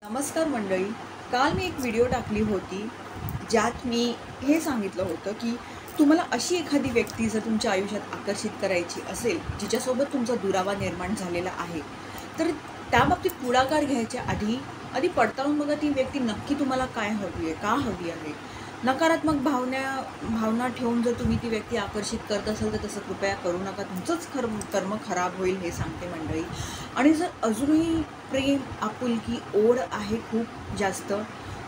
नमस्कार मंडळी. काल मी एक व्हिडिओ टाकली होती ज्यात मी हे सांगितलं होतं की तुम्हाला अशी एखादी व्यक्ती जर तुमच्या आयुष्यात आकर्षित करायची असेल जिच्यासोबत तुमचा दुरावा निर्माण झालेला आहे, तर त्याबाबतीत पुढाकार घ्यायच्या आधी पडताळून बघा ती व्यक्ती नक्की तुम्हाला काय हवी आहे, का हवी आहे. नकारात्मक भावना ठेवून जर तुम्ही ती व्यक्ती आकर्षित करत असाल तर तसं कृपया करू नका. तुमचंच कर्म खराब होईल हे सांगते मंडळी. आणि जर अजूनही प्रेम, आपुलकी, ओढ आहे खूप जास्त,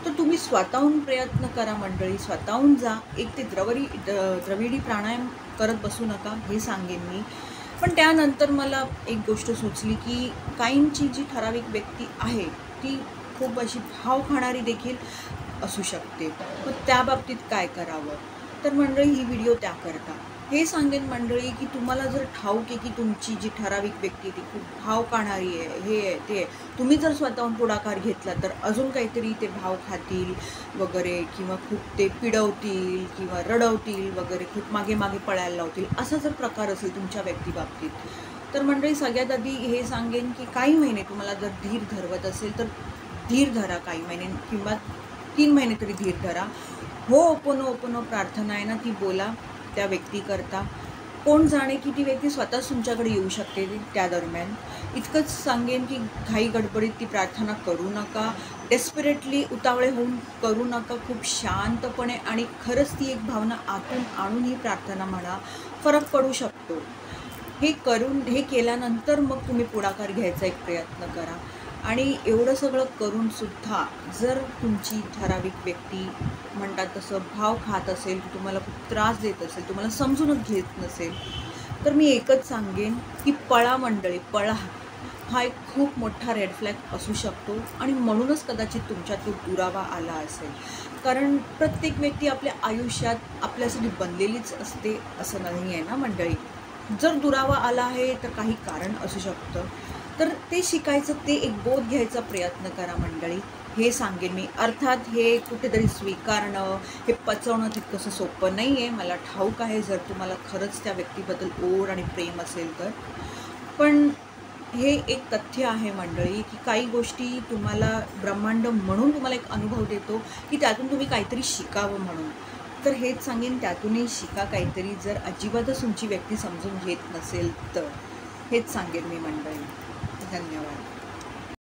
तर तुम्ही स्वतःहून प्रयत्न करा मंडळी. स्वतःहून जा. एक ते द्रविडी प्राणायाम करत बसू नका हे सांगेन मी. पण त्यानंतर मला एक गोष्ट सुचली की काहींची जी ठराविक व्यक्ती आहे ती खूप अशी भाव खाणारी देखील असू शकते. मग त्या बाबतीत काय करावं? तर मंडळी ही व्हिडिओ त्याकरता हे सांगेन मंडळी की तुम्हाला जर ठाऊक आहे की तुमची जी ठराविक व्यक्ती ती खूप भाव खाणारी आहे, हे आहे ते आहे, तुम्ही जर स्वतःहून पुढाकार घेतला तर अजून काहीतरी ते भाव खातील वगैरे, किंवा खूप ते पिडवतील किंवा रडवतील वगैरे, खूप मागे मागे पळायला लावतील, असा जर प्रकार असेल तुमच्या व्यक्तीबाबतीत, तर मंडळी सगळ्यात आधी हे सांगेन की काही महिने तुम्हाला जर धीर धरवत असेल तर धीर धरा. काही महिने किंवा 3 महिने तरी धीर धरा. हो, ओपनो प्रार्थना आहे ना ती बोला त्या व्यक्तीकरता. कोण जाणे की ती व्यक्ती स्वतःच तुमच्याकडे येऊ शकते त्या दरम्यान. इतकंच सांगेन की घाई गडबडीत ती प्रार्थना करू नका. डेस्परेटली उतावळे होऊन करू नका. खूप शांतपणे आणि खरंच ती एक भावना आतून आणून ही प्रार्थना म्हणा. फरक पडू शकतो. हे केल्यानंतर मग तुम्ही पुढाकार घ्यायचा एक प्रयत्न करा. आणि एवढं सगळं करूनसुद्धा जर तुमची ठराविक व्यक्ती म्हणतात तसं भाव खात असेल, तुम्हाला खूप त्रास देत असेल, तुम्हाला समजूनच घेत नसेल, तर मी एकच सांगेन की पळा मंडळी, पळा. हा एक खूप मोठा रेड फ्लॅग असू शकतो आणि म्हणूनच कदाचित तुमच्यात तो दुरावा आला असेल. कारण प्रत्येक व्यक्ती आपल्या आयुष्यात आपल्यासाठी बनलेलीच असते असं नाही आहे ना मंडळी. जर दुरावा आला आहे तर काही कारण असू शकतं, तर ते शिकायचं, ते एक बोध घ्यायचा प्रयत्न करा मंडळी, हे सांगेन मी. अर्थात हे कुठेतरी स्वीकारणं, हे पचवणं तितकंसं सोपं नाही आहे, मला ठाऊक आहे, जर तुम्हाला खरंच त्या व्यक्तीबद्दल ओढ आणि प्रेम असेल तर. पण हे एक तथ्य आहे मंडळी की काही गोष्टी तुम्हाला ब्रह्मांड म्हणून तुम्हाला एक अनुभव देतो की त्यातून तुम्ही काहीतरी शिकावं म्हणून. तर हेच सांगेन, त्यातूनही शिका काहीतरी, जर अजिबातच तुमची व्यक्ती समजून घेत नसेल तर. हेच सांगेन मी मंडळी. धन्यवाद.